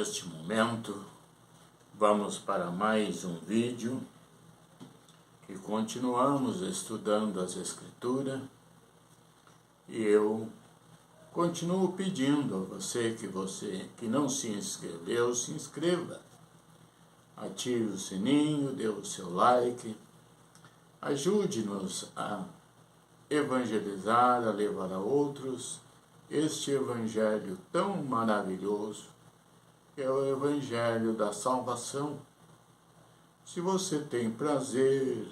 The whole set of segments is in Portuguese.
Neste momento, vamos para mais um vídeo que continuamos estudando as Escrituras e eu continuo pedindo a você que não se inscreveu, se inscreva. Ative o sininho, dê o seu like, ajude-nos a evangelizar, a levar a outros este evangelho tão maravilhoso, que é o evangelho da salvação. Se você tem prazer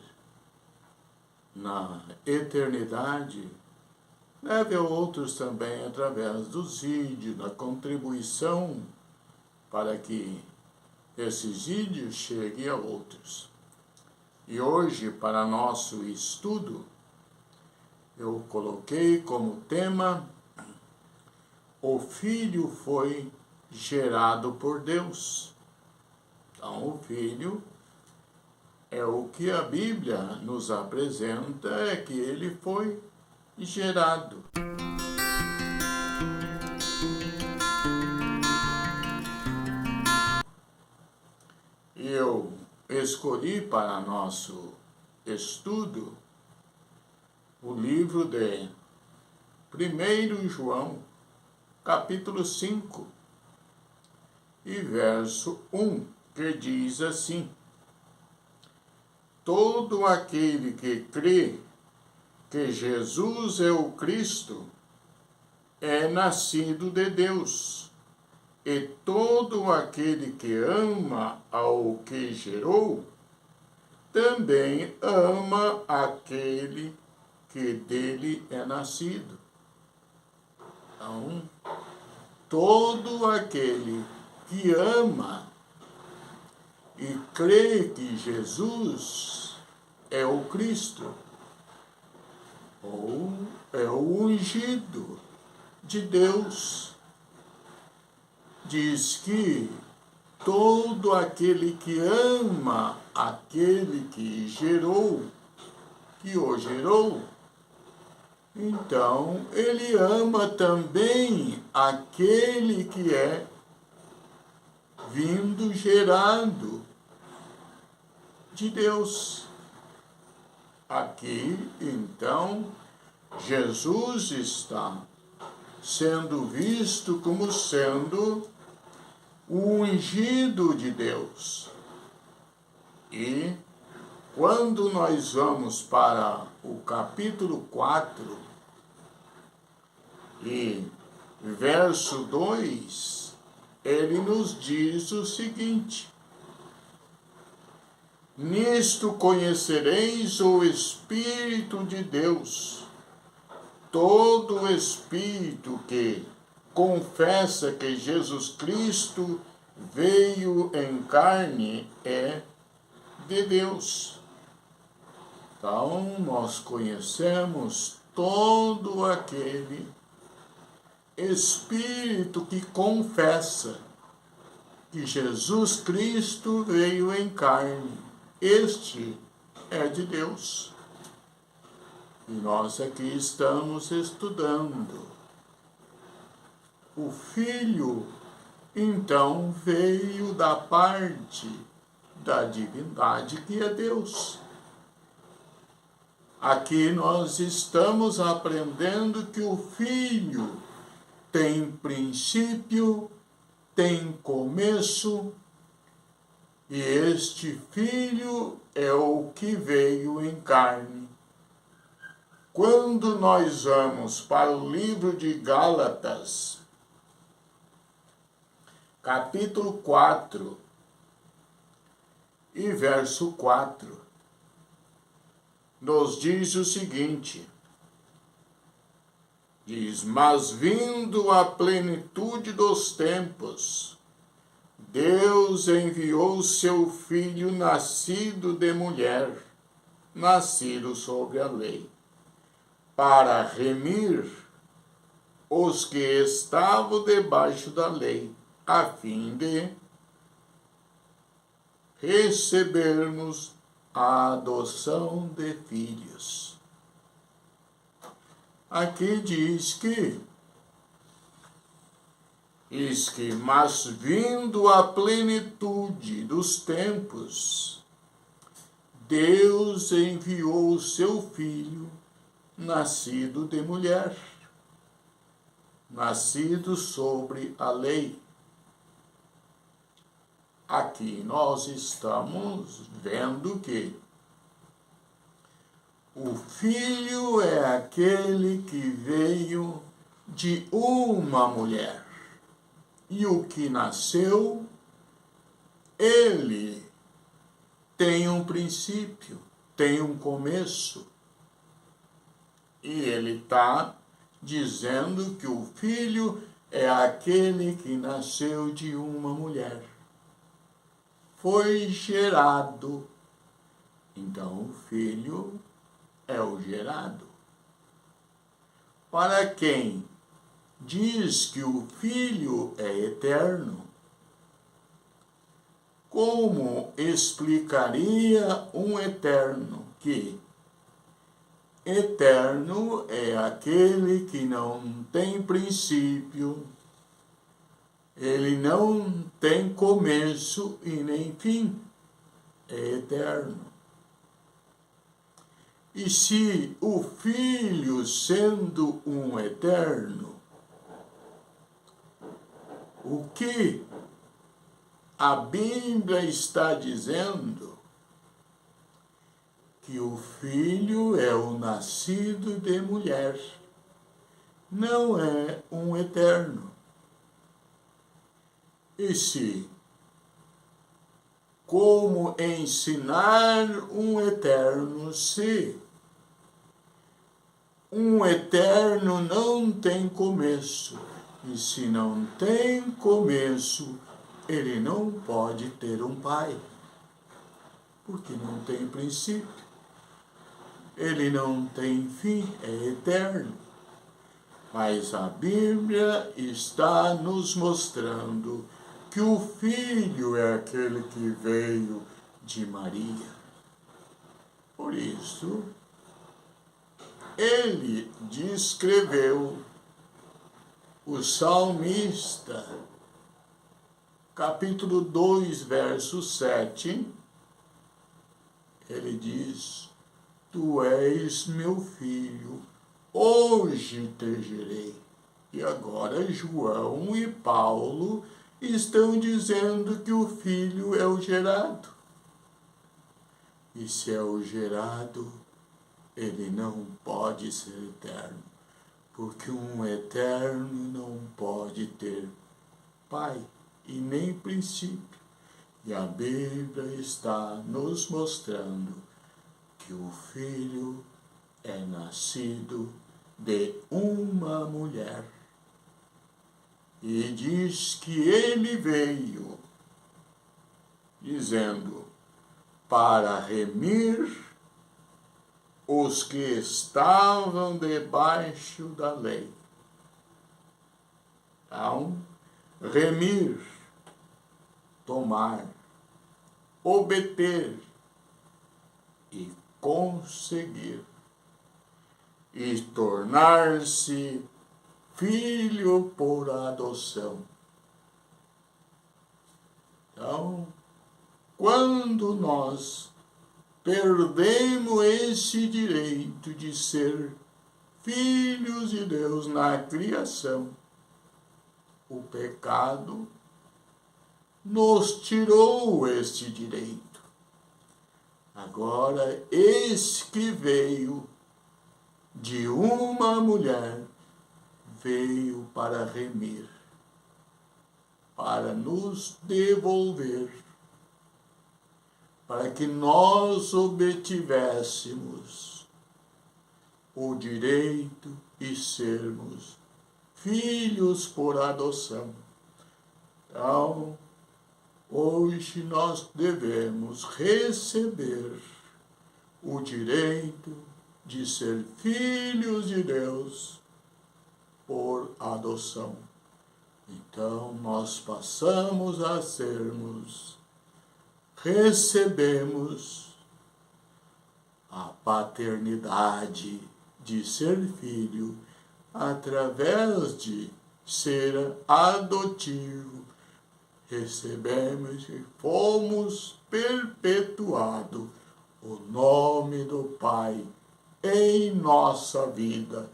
na eternidade, leve a outros também através dos vídeos, da contribuição, para que esses vídeos cheguem a outros. E hoje, para nosso estudo, eu coloquei como tema: o Filho foi gerado por Deus. Então, o Filho é o que a Bíblia nos apresenta, é que ele foi gerado. Eu escolhi para nosso estudo o livro de 1 João, capítulo 5, e verso 1, que diz assim: todo aquele que crê que Jesus é o Cristo é nascido de Deus, e todo aquele que ama ao que gerou, também ama aquele que dele é nascido. Então, todo aquele que ama e crê que Jesus é o Cristo, ou é o ungido de Deus, diz que todo aquele que ama aquele que gerou, que o gerou, então ele ama também aquele que é vindo gerado de Deus. Aqui, então, Jesus está sendo visto como sendo o ungido de Deus. E quando nós vamos para o capítulo 4 e verso 2, ele nos diz o seguinte: nisto conhecereis o Espírito de Deus. Todo espírito que confessa que Jesus Cristo veio em carne é de Deus. Então, nós conhecemos todo aquele espírito que confessa que Jesus Cristo veio em carne. Este é de Deus. E nós aqui estamos estudando. O Filho, então, veio da parte da divindade que é Deus. Aqui nós estamos aprendendo que o Filho tem princípio, tem começo, e este Filho é o que veio em carne. Quando nós vamos para o livro de Gálatas, capítulo 4, e verso 4, nos diz o seguinte, diz: mas vindo a plenitude dos tempos, Deus enviou seu Filho nascido de mulher, nascido sobre a lei, para remir os que estavam debaixo da lei, a fim de recebermos a adoção de filhos. Aqui diz que Diz que, mas vindo a plenitude dos tempos, Deus enviou o seu Filho, nascido de mulher, nascido sobre a lei. Aqui nós estamos vendo que o Filho é aquele que veio de uma mulher. E o que nasceu, ele tem um princípio, tem um começo. E ele está dizendo que o Filho é aquele que nasceu de uma mulher. Foi gerado. Então o Filho é o gerado. Para quem diz que o Filho é eterno, como explicaria um eterno que eterno é aquele que não tem princípio, ele não tem começo e nem fim, é eterno. E se o Filho, sendo um eterno, o que a Bíblia está dizendo? Que o Filho é o nascido de mulher, não é um eterno. E se, como ensinar um eterno se um eterno não tem começo? E se não tem começo, ele não pode ter um pai, porque não tem princípio. Ele não tem fim, é eterno. Mas a Bíblia está nos mostrando que o Filho é aquele que veio de Maria. Por isso, ele descreveu, o salmista, capítulo 2, verso 7, ele diz: Tu és meu filho, hoje te gerei. E agora João e Paulo estão dizendo que o Filho é o gerado. E se é o gerado, ele não pode ser eterno, porque um eterno não pode ter pai e nem princípio. E a Bíblia está nos mostrando que o Filho é nascido de uma mulher. E diz que ele veio, dizendo, para remir os que estavam debaixo da lei. Então, remir, tomar, obter e conseguir, e tornar-se filho por adoção. Então, quando nós perdemos esse direito de ser filhos de Deus na criação, o pecado nos tirou este direito. Agora, esse que veio de uma mulher, veio para remir, para nos devolver, para que nós obtivéssemos o direito de sermos filhos por adoção. Então, hoje nós devemos receber o direito de ser filhos de Deus por adoção. Então, nós passamos a recebemos a paternidade de ser filho através de ser adotivo, recebemos e fomos perpetuados o nome do Pai em nossa vida,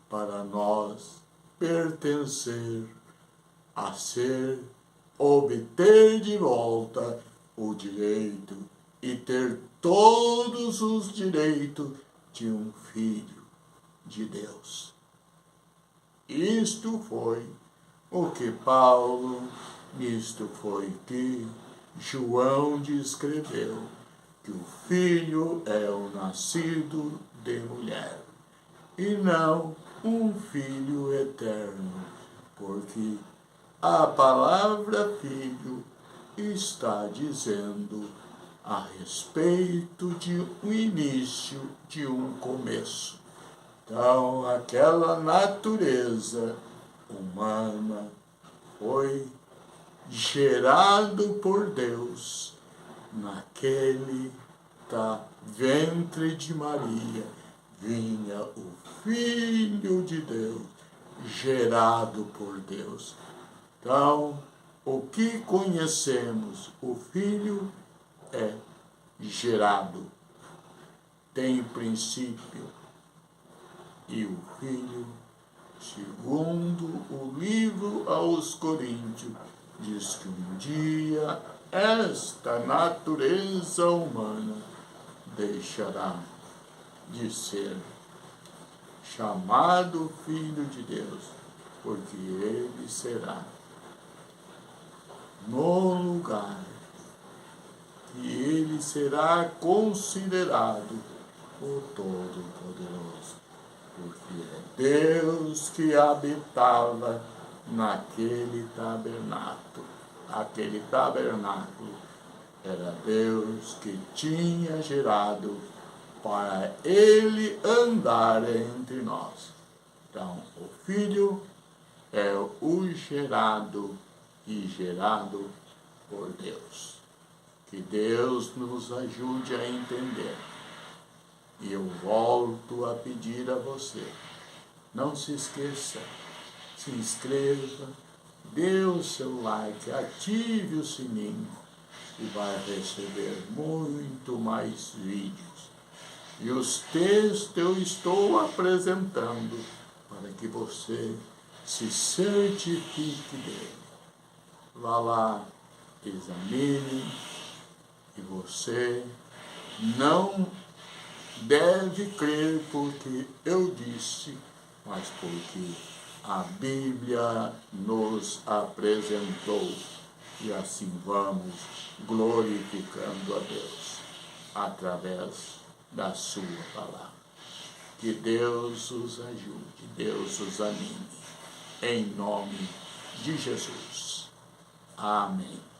para nós pertencer a obter de volta o direito e ter todos os direitos de um filho de Deus. Isto foi o que Paulo, isto foi que João descreveu, que o filho é o nascido de mulher, e não um filho eterno, porque a palavra filho está dizendo a respeito de um início, de um começo. Então, aquela natureza humana foi gerado por Deus naquele ventre de Maria. Vinha o Filho de Deus, gerado por Deus. Então, o que conhecemos, o Filho é gerado, tem princípio, e o Filho, segundo o livro aos Coríntios, diz que um dia esta natureza humana deixará de ser chamado Filho de Deus, porque ele será no lugar que ele será considerado o Todo-Poderoso, porque é Deus que habitava naquele tabernáculo. Aquele tabernáculo era Deus que tinha gerado para ele andar entre nós. Então, o Filho é o gerado e gerado por Deus. Que Deus nos ajude a entender. E eu volto a pedir a você, não se esqueça, se inscreva, dê o seu like, ative o sininho e vai receber muito mais vídeos. E os textos eu estou apresentando para que você se certifique dele. Vá lá, examine, e você não deve crer porque eu disse, mas porque a Bíblia nos apresentou. E assim vamos glorificando a Deus através da sua palavra. Que Deus os ajude, Deus os anime. Em nome de Jesus. Amém.